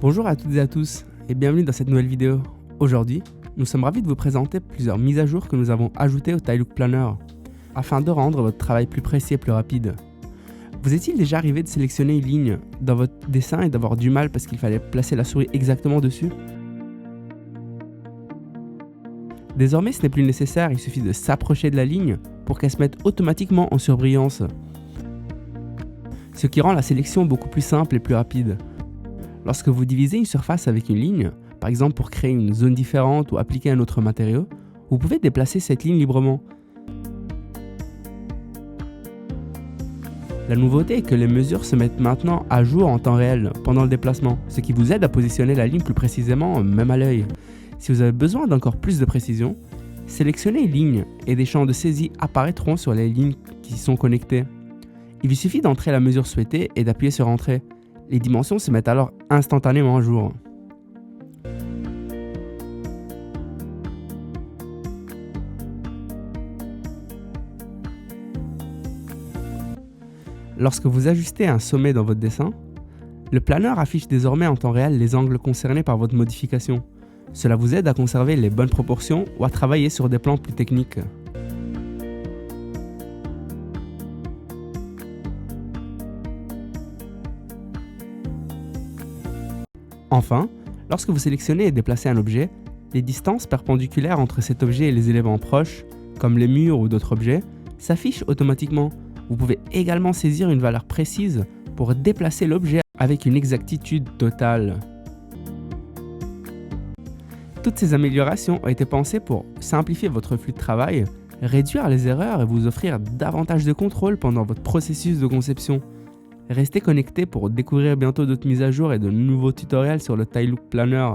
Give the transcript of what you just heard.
Bonjour à toutes et à tous et bienvenue dans cette nouvelle vidéo. Aujourd'hui, nous sommes ravis de vous présenter plusieurs mises à jour que nous avons ajoutées au Tilelook Planner afin de rendre votre travail plus précis et plus rapide. Vous est-il déjà arrivé de sélectionner une ligne dans votre dessin et d'avoir du mal parce qu'il fallait placer la souris exactement dessus? Désormais, ce n'est plus nécessaire, il suffit de s'approcher de la ligne pour qu'elle se mette automatiquement en surbrillance, ce qui rend la sélection beaucoup plus simple et plus rapide. Lorsque vous divisez une surface avec une ligne, par exemple pour créer une zone différente ou appliquer un autre matériau, vous pouvez déplacer cette ligne librement. La nouveauté est que les mesures se mettent maintenant à jour en temps réel pendant le déplacement, ce qui vous aide à positionner la ligne plus précisément, même à l'œil. Si vous avez besoin d'encore plus de précision, sélectionnez une ligne et des champs de saisie apparaîtront sur les lignes qui sont connectées. Il vous suffit d'entrer la mesure souhaitée et d'appuyer sur Entrée. Les dimensions se mettent alors instantanément à jour. Lorsque vous ajustez un sommet dans votre dessin, le planeur affiche désormais en temps réel les angles concernés par votre modification. Cela vous aide à conserver les bonnes proportions ou à travailler sur des plans plus techniques. Enfin, lorsque vous sélectionnez et déplacez un objet, les distances perpendiculaires entre cet objet et les éléments proches, comme les murs ou d'autres objets, s'affichent automatiquement. Vous pouvez également saisir une valeur précise pour déplacer l'objet avec une exactitude totale. Toutes ces améliorations ont été pensées pour simplifier votre flux de travail, réduire les erreurs et vous offrir davantage de contrôle pendant votre processus de conception. Restez connectés pour découvrir bientôt d'autres mises à jour et de nouveaux tutoriels sur le Tilelook Planner.